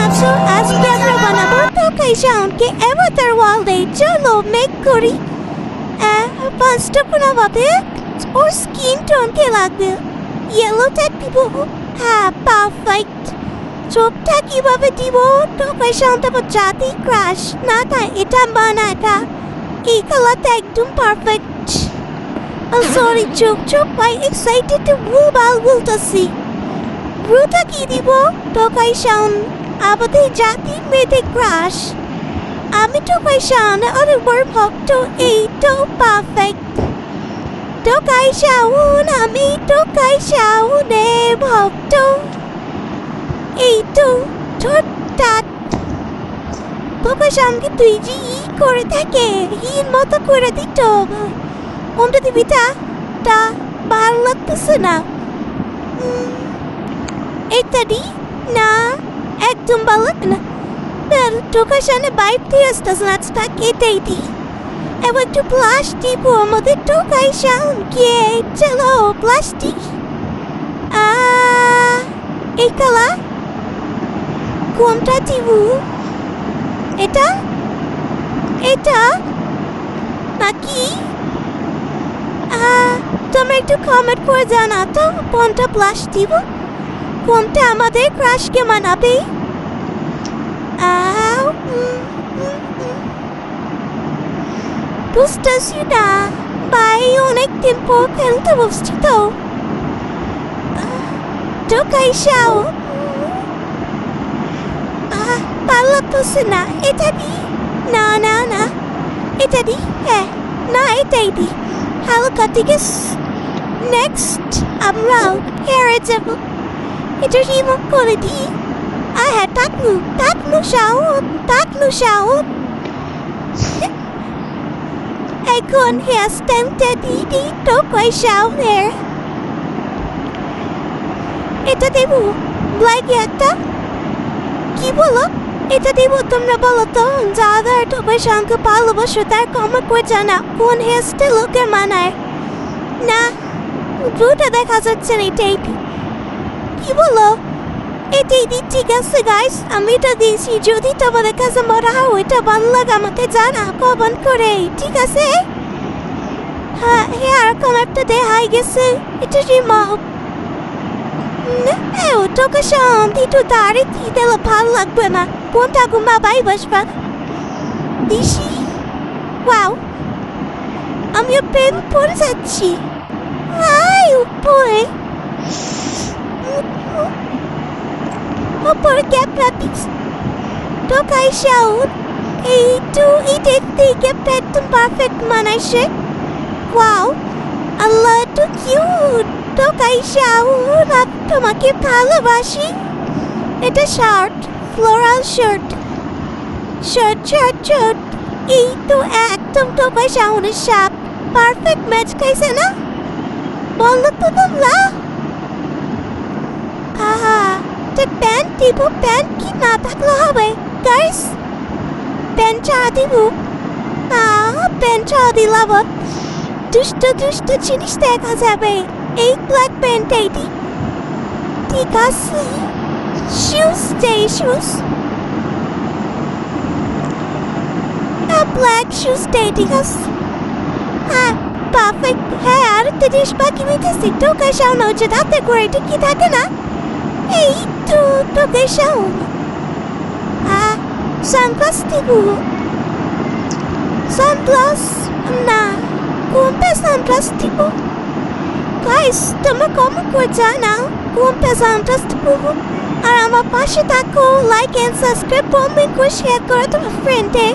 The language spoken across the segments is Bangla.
আছো? আজকে আমরা বানাবো টোকাই সাউন্ডকে অ্যাভাটার ওয়ার্ল্ডে। চলো মেক করি। ফার্স্ট অফ অল আমাদের ওর স্কিন টোনকে লাগবে ইয়েলোটা দিব। হ্যাঁ, পারফেক্ট। চোখটা কিভাবে দিব? টোকাই সাউন্ডটা জাতি ক্রাশ না, তাই এটা বানা, এটা এই কালারটা একদম পারফেক্ট। সরি, চোখ পাই এক্সাইটেড ভুলভাল বলতেছি। রুটা কি দিব? টোকাই সাউন্ড আমাদের জাতির মেয়েদের ক্রাশ। আমি টোকাই সাউন্ড অনেক বড় ভক্ত, এই তো পারফেক্ট। টোকাই সাউন্ড, আমি টোকাই সাউন্ডের ভক্ত। এই তো ঠোঁটটা টোকাই সাউন্ডকে তুই যে ই করে থাকে হির মতো করে দিত। কোনটা দিবি? তা ভালো লাগতেছে না। এটা দি না, একদম ভালো লাগবে না। টোকাই সামনে বাইক দিয়ে আসতেছে না, এটাই দি। এবার একটু প্লাস্টিক আমাদের টোকাই সাউন্ড কে। চলো প্লাস্টিক। এই কালা কোনটা দিব? এটা এটা নাকি? তোমরা একটু কমেন্ট করে জানা তো কোনটা প্লাস দিব, কোনটা আমাদের ক্রাশকে মানাবে। বুঝতেছি না ভাই, অনেকদিন পর খেলতে বসছি তো। টোকাই সাউন্ড ভালো লাগতেছে না। এটা দি না না না, এটা দি। হ্যাঁ না, এটাই দি। হালকা থেকে নেক্সট আমরা হেরে যাব। এটা রিমুভ করে দিই। হ্যাঁ, টাকলু সাউন্ড। এখন হেয়ার স্টাইলটা দিয়ে দিই টোকাই সাউন্ডের। এটা দেব ব্ল্যাক একটা। কি বলো? এটা দেব? তোমরা বলো তো, যারা টোকাই সাউন্ডকে ভালোবাসো তার কমেন্ট করে জানা কোন হেয়ার স্টাইল ওকে মানায়। না, ব্লুটা দেখা যাচ্ছে না, এটাই কি বলো? এটাই দি। ঠিক আছে গাইস, আমি এটা দিয়েছি। যদি তোমাদের কাছে মনে হয় ওইটা ভালো লাগে আমাকে জানা কমেন্ট করে, ঠিক আছে? হ্যাঁ, হেয়ার কালারটা দেখাই গেছে, এটা রিমুভ। টোকাই সাউন্ড একটু দাঁড়িয়ে দিলে ভালো লাগবে না। কোনটা ঘুমা বাই বসবা দিশি। ওয়াও, আমি পেন পরে যাচ্ছি। উপরে ক্যাপটা পিক্স টোকাই সাউন্ড। এই তো এই দেখতে ক্যাপটা একদম পারফেক্ট মানাইছে। ওয়াও, আল্লাহ এত কিউট। টোকাই সাউন্ড তোমাকে ভালোবাসি। এটা শার্ট, ফ্লোরাল শার্ট। এই তো একদম টোকাই সাউন্ডের সাপ পারফেক্ট ম্যাচ খাইছে না? বললো তো তোমরা। প্যান্ট দিব। প্যান্ট কি না থাকলে হবে গাইস? প্যান্ট ছাড়া দিব। প্যান্ট ছাড়া দিলাম দুষ্ট জিনিস দেখা যাবে। এই ব্ল্যাক প্যান্টটাই দি। ঠিক আছে, শুজ ব্ল্যাক শুজটাই ঠিক আছে। পারফেক্ট। হ্যাঁ, আর একটা জিনিস বাকি মিটেছি। টোকাই সাউন্ড হচ্ছে তাতে করে এটা কি থাকে না? এই তো টোকাই সাউন্ড। সানগ্লাস দিব। সানগ্লাস না, কোনটা সানগ্লাস দিব? গাইস, তোমরা কমেন্ট করে জানাও কোনটা সানগ্লাস দিব। আর আমার পাশে থাকো, লাইক এন্ড সাবস্ক্রাইব, কমেন্ট করে শেয়ার করো তোমার ফ্রেন্ডে।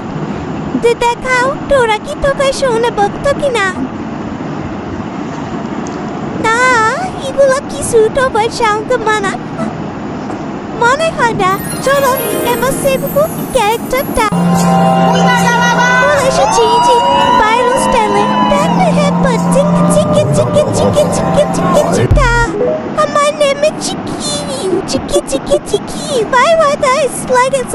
দেখাও তোরা কি টোকাই সাউন্ডে ভক্ত কিনা। না, এগুলো কিছু টোকাই সাউন্ডকে মানা মনে হয় না। চলো এবার সেবকু ক্যারেক্টারটা এসেছি ভাইরাল স্টাইলে। আমার নেমে চিকি। Bye guys, like and subscribe.